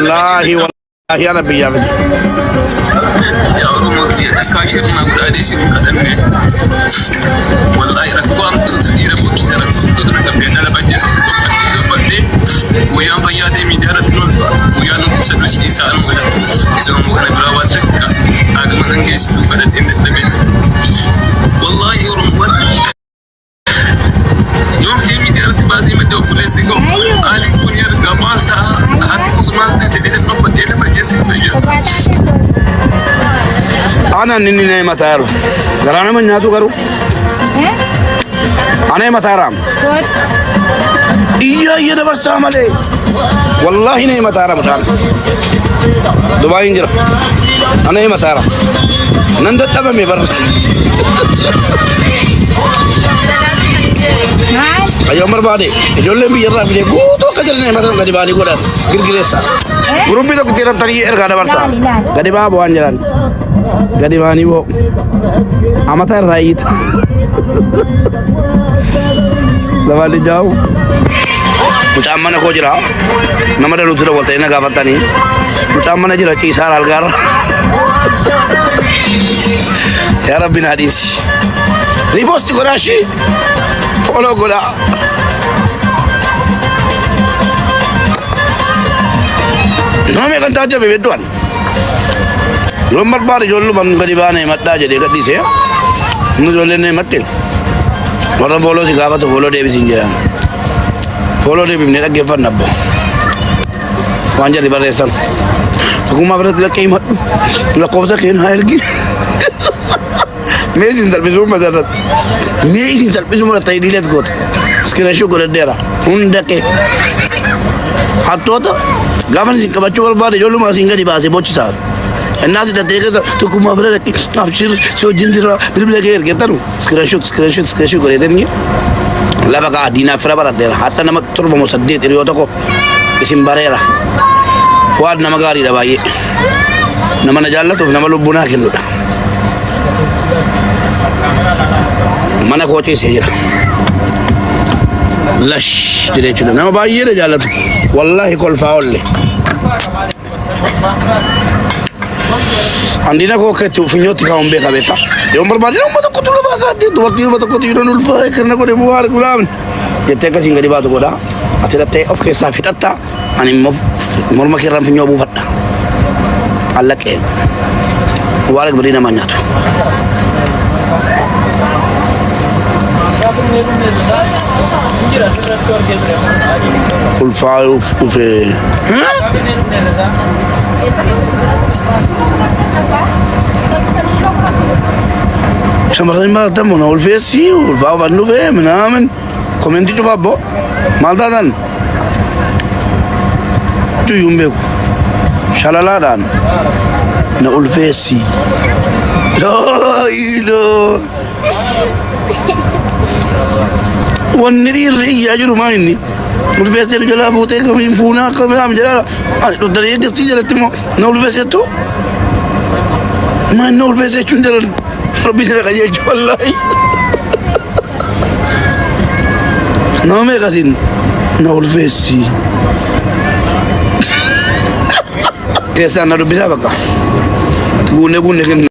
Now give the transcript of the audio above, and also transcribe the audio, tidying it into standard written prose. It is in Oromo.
والله والله أنا بيا يا أرومتي كاشر ما أقول أديش مكانه والله ركوام تطير بوكسر تطير كبيرنا لبجس بدي ويا فيادي ميدارة نول ويا نو سدوش إنسان ولا إسمه مكان براواتك هذا من إنجلس تبدأ إن الدمين والله أرومت يوم كي ميدارة بازي مدو بوليسيكو علي كونير قبالتا هاتي كوسمان تدير نوفا دير بجس بيجا أنا نيني ناي متارو غرانا من ناتو كرو أنا متارام إياه دبر سامله والله ناي متارام تان دبي إنجرا أنا متارام نند تبع ميبر أيام مربادي جولة بيجرا فيدي بوتو كجرني مثلا كدي باني كودا غير grup itu kira tadi ergada barsa gadi babu anjalan gadi bani bo amatar right lawali jauh utamana ko jira namada lutura bolte ina gavatani utamana jira chisar algar ya rabbina hadis riposti gorashi follow gora Nama kan taja bebetuan. Lombar bar jolu ban garibane matta jadi kat dise. Nu jole ne matte. Orang follow si gawa tu follow Devi Sinjaran. Follow Devi ni lagi apa nabbo. Wanjar di barisan. Aku mah berat lagi mat. Lah kau tak kena air lagi. Mesin salpe semua darat. Mesin salpe semua tak dilihat kot. Sekarang syukur ada. Hunda ke. Hatu tu. Gavan sing kabacu balbade jolu ma singa di base bocciar الناس اللي تيجي تقوم أبرد أبشر شو جندرا بيربلا غير كترو سكراشو كريدني لا بقى دينا فرا برا دير حتى نمك تربو مصدق تريو تكو اسم باريلا فواد نمك غاري رباي نما نجالة تو نما لبنا كيلو mana koche sejira lash dire chulo nama baay'ee jaalatu wallahi kol faalle andina ko ke tu finyoti ka umbe ka beta yo barbadi no mato kutu ba ka ti duwati no mato kutu no ulfa karna ko de muar gulam jette ka singari ba to goda atira te of ke sa fitatta ani mor makiram finyo bu fatta alla ke wala barina manyato full file of Samarin ba tamo na ulfesi ulfa ba nuve menamen komenti coba bo maldadan tu yumbe shalaladan na ulfesi la ilo والنرير يجرو ما إني والفيسر جلا بوتي كم ينفونا كم لا مجرا الدريه قصدي جلا تمو نقول فيسر تو ما نقول فيسر شندر ربي سرق يجوا والله نعم يا كاسين نقول فيسر كيسان ربي سابقا تقول نقول